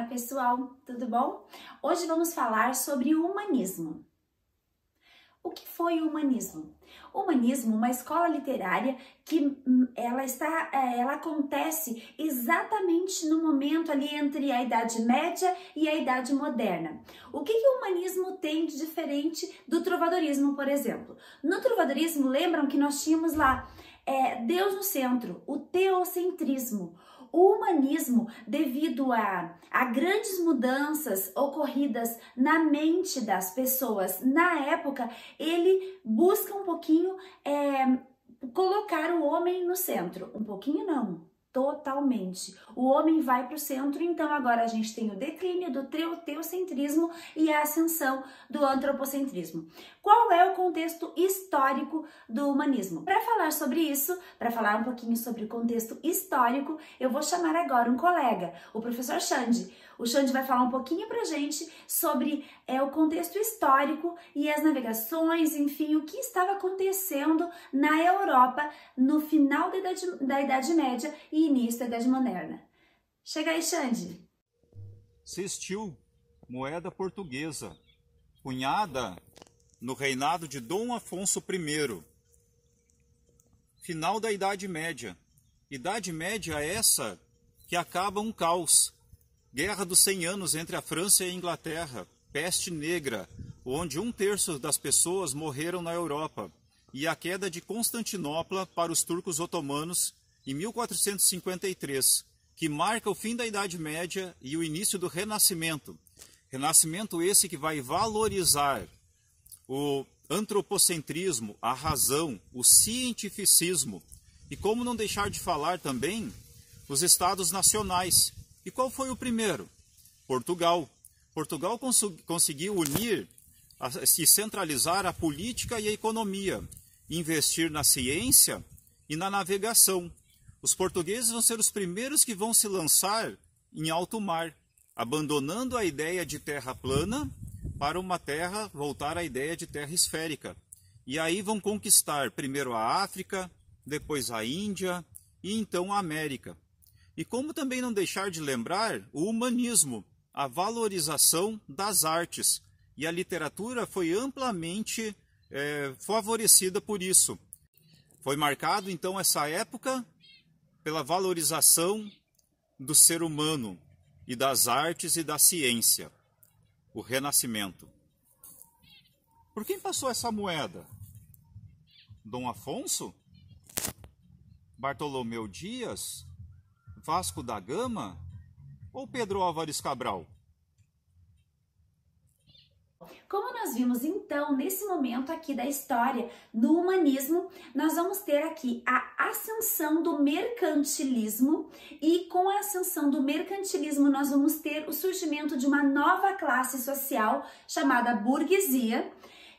Olá pessoal, tudo bom? Hoje vamos falar sobre o humanismo. O que foi o humanismo? O humanismo é uma escola literária que ela acontece exatamente no momento ali entre a Idade Média e a Idade Moderna. O que o humanismo tem de diferente do trovadorismo, por exemplo? No trovadorismo, lembram que nós tínhamos lá Deus no centro, o teocentrismo. O humanismo, devido a grandes mudanças ocorridas na mente das pessoas na época, ele busca um pouquinho colocar o homem no centro. Um pouquinho não, totalmente. O homem vai para o centro, então agora a gente tem o declínio do teocentrismo e a ascensão do antropocentrismo. Qual é o contexto histórico do humanismo? Para falar sobre isso, para falar um pouquinho sobre o contexto histórico, eu vou chamar agora um colega, o professor Xande. O Xande vai falar um pouquinho pra gente sobre o contexto histórico e as navegações, enfim, o que estava acontecendo na Europa no final da Idade Média e início da Idade Moderna. Chega aí, Xande. Cestil, moeda portuguesa, cunhada no reinado de Dom Afonso I. Final da Idade Média. Idade Média é essa que acaba um caos. Guerra dos 100 anos entre a França e a Inglaterra, peste negra, onde 1/3 das pessoas morreram na Europa, e a queda de Constantinopla para os turcos otomanos em 1453, que marca o fim da Idade Média e o início do Renascimento. Renascimento esse que vai valorizar o antropocentrismo, a razão, o cientificismo, e como não deixar de falar também os estados nacionais. E qual foi o primeiro? Portugal. Portugal conseguiu unir e centralizar a política e a economia, investir na ciência e na navegação. Os portugueses vão ser os primeiros que vão se lançar em alto mar, abandonando a ideia de terra plana para voltar à ideia de terra esférica. E aí vão conquistar primeiro a África, depois a Índia e então a América. E como também não deixar de lembrar o humanismo, a valorização das artes. E a literatura foi amplamente favorecida por isso. Foi marcado então essa época pela valorização do ser humano e das artes e da ciência. O Renascimento. Por quem passou essa moeda? Dom Afonso? Bartolomeu Dias? Vasco da Gama ou Pedro Álvares Cabral? Como nós vimos então, nesse momento aqui da história, no humanismo, nós vamos ter aqui a ascensão do mercantilismo e com a ascensão do mercantilismo nós vamos ter o surgimento de uma nova classe social chamada burguesia.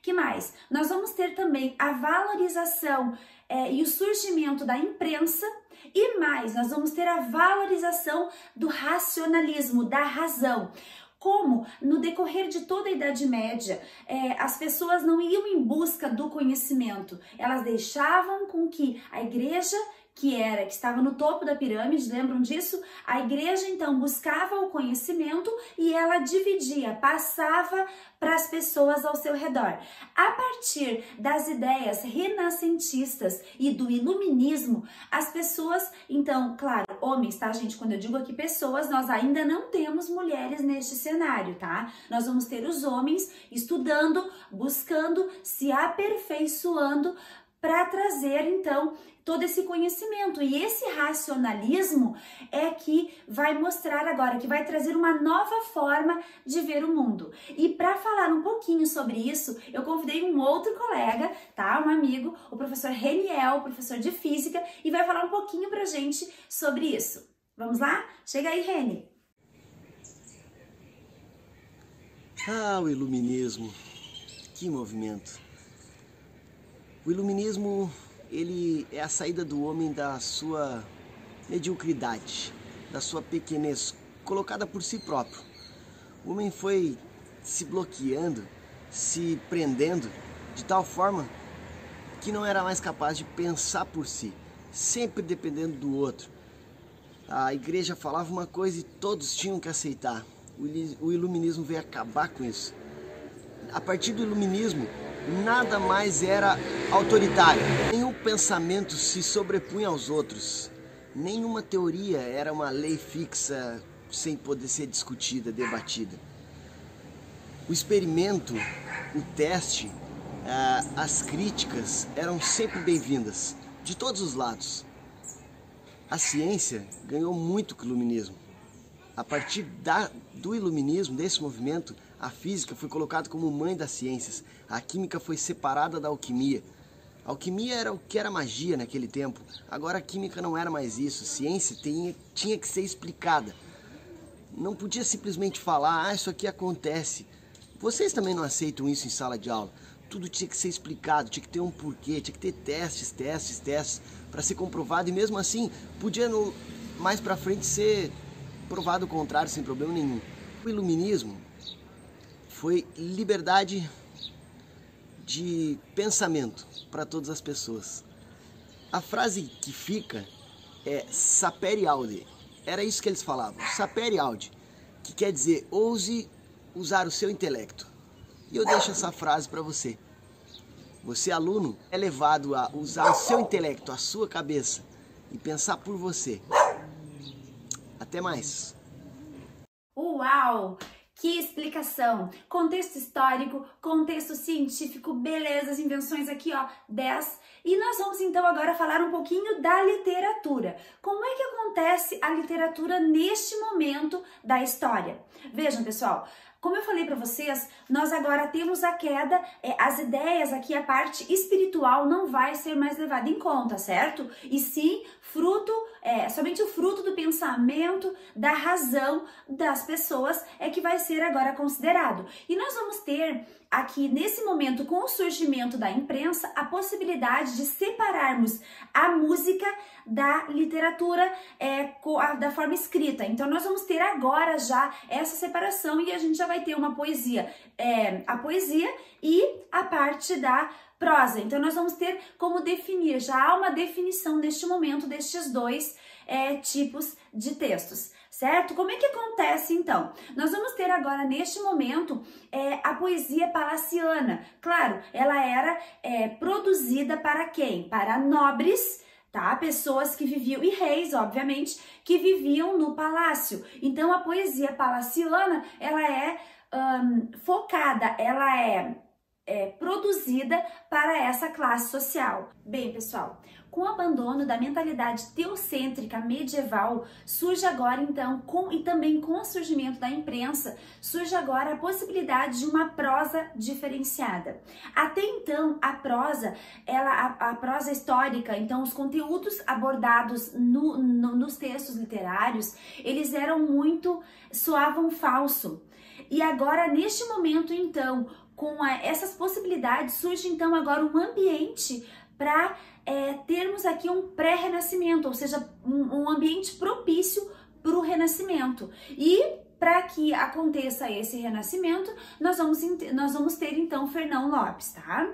Que mais? Nós vamos ter também a valorização e o surgimento da imprensa. E mais, nós vamos ter a valorização do racionalismo, da razão. Como no decorrer de toda a Idade Média, as pessoas não iam em busca do conhecimento, elas deixavam com que a igreja, que estava no topo da pirâmide, lembram disso? A igreja então buscava o conhecimento e ela dividia, passava para as pessoas ao seu redor. A partir das ideias renascentistas e do iluminismo, as pessoas, então, claro, homens, tá, gente? Quando eu digo aqui pessoas, nós ainda não temos mulheres neste cenário, tá? Nós vamos ter os homens estudando, buscando, se aperfeiçoando para trazer, então, todo esse conhecimento. E esse racionalismo é que vai mostrar agora, que vai trazer uma nova forma de ver o mundo. E para falar um pouquinho sobre isso, eu convidei um outro colega, tá? Um amigo, o professor Reniel, professor de física, e vai falar um pouquinho pra gente sobre isso. Vamos lá? Chega aí, Reni. Ah, o iluminismo. Que movimento. O iluminismo, ele é a saída do homem da sua mediocridade, da sua pequenez, colocada por si próprio. O homem foi se bloqueando, se prendendo, de tal forma que não era mais capaz de pensar por si, sempre dependendo do outro. A igreja falava uma coisa e todos tinham que aceitar. O iluminismo veio acabar com isso. A partir do iluminismo, nada mais era autoritário. Nenhum pensamento se sobrepunha aos outros. Nenhuma teoria era uma lei fixa sem poder ser discutida, debatida. O experimento, o teste, as críticas eram sempre bem-vindas, de todos os lados. A ciência ganhou muito com o iluminismo. A partir do iluminismo, desse movimento, a física foi colocada como mãe das ciências. A química foi separada da alquimia. A alquimia era o que era magia naquele tempo. Agora a química não era mais isso. A ciência tinha que ser explicada. Não podia simplesmente falar, isso aqui acontece. Vocês também não aceitam isso em sala de aula. Tudo tinha que ser explicado, tinha que ter um porquê, tinha que ter testes para ser comprovado. E mesmo assim, podia mais para frente ser provado o contrário sem problema nenhum. O iluminismo foi liberdade de pensamento para todas as pessoas. A frase que fica é sapere aude. Era isso que eles falavam, sapere aude, que quer dizer ouse usar o seu intelecto. E eu deixo essa frase para você. Você, aluno, é levado a usar o seu intelecto, a sua cabeça e pensar por você. Até mais. Uau! Que explicação! Contexto histórico, contexto científico, beleza, as invenções aqui, ó, 10. E nós vamos então agora falar um pouquinho da literatura. Como é que acontece a literatura neste momento da história? Vejam, pessoal, como eu falei para vocês, nós agora temos a queda, as ideias aqui, a parte espiritual não vai ser mais levada em conta, certo? E sim, somente o fruto do pensamento, da razão das pessoas é que vai ser agora considerado. E nós vamos ter aqui, nesse momento, com o surgimento da imprensa, a possibilidade de separarmos a música da literatura da forma escrita. Então, nós vamos ter agora já essa separação e a gente já vai ter uma poesia, a poesia e a parte da prosa. Então, nós vamos ter como definir, já há uma definição neste momento destes dois tipos de textos, certo? Como é que acontece, então? Nós vamos ter agora, neste momento, a poesia palaciana. Claro, ela era produzida para quem? Para nobres, tá? Pessoas que viviam, e reis, obviamente, que viviam no palácio. Então, a poesia palaciana, ela é focada, ela é produzida para essa classe social. Bem, pessoal, com o abandono da mentalidade teocêntrica medieval, surge agora então, e também com o surgimento da imprensa, surge agora a possibilidade de uma prosa diferenciada. Até então, a prosa, a prosa histórica, então os conteúdos abordados nos textos literários, eles soavam falso. E agora, neste momento, então, com essas possibilidades, surge então agora um ambiente para termos aqui um pré-renascimento, ou seja, um ambiente propício para o renascimento. E para que aconteça esse renascimento, nós vamos ter então Fernão Lopes, tá?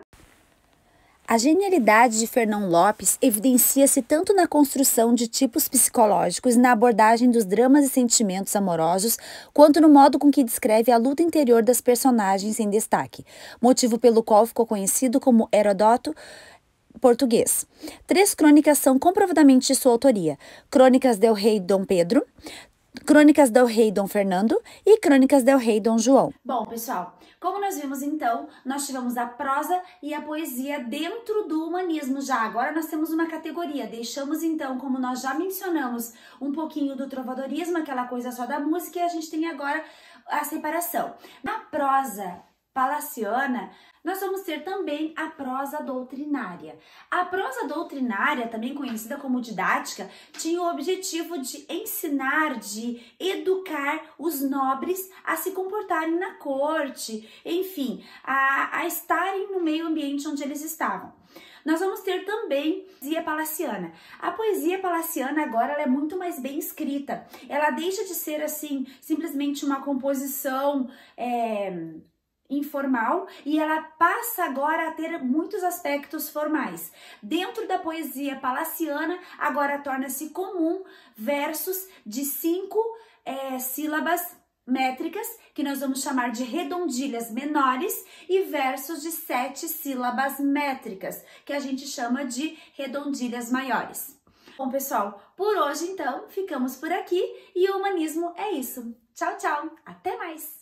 A genialidade de Fernão Lopes evidencia-se tanto na construção de tipos psicológicos e na abordagem dos dramas e sentimentos amorosos, quanto no modo com que descreve a luta interior das personagens em destaque, motivo pelo qual ficou conhecido como Heródoto português. 3 crônicas são comprovadamente de sua autoria: Crônicas del Rei Dom Pedro, Crônicas del Rei Dom Fernando e Crônicas del Rei Dom João. Bom, pessoal, como nós vimos então, nós tivemos a prosa e a poesia dentro do humanismo já. Agora nós temos uma categoria, deixamos então, como nós já mencionamos, um pouquinho do trovadorismo, aquela coisa só da música, e a gente tem agora a separação. Na prosa palaciana, nós vamos ter também a prosa doutrinária. A prosa doutrinária, também conhecida como didática, tinha o objetivo de ensinar, de educar os nobres a se comportarem na corte, enfim, a estarem no meio ambiente onde eles estavam. Nós vamos ter também a poesia palaciana. A poesia palaciana agora ela é muito mais bem escrita. Ela deixa de ser assim simplesmente uma composição informal e ela passa agora a ter muitos aspectos formais. Dentro da poesia palaciana, agora torna-se comum versos de 5 sílabas métricas, que nós vamos chamar de redondilhas menores, e versos de 7 sílabas métricas, que a gente chama de redondilhas maiores. Bom, pessoal, por hoje então ficamos por aqui e o humanismo é isso. Tchau, tchau, até mais!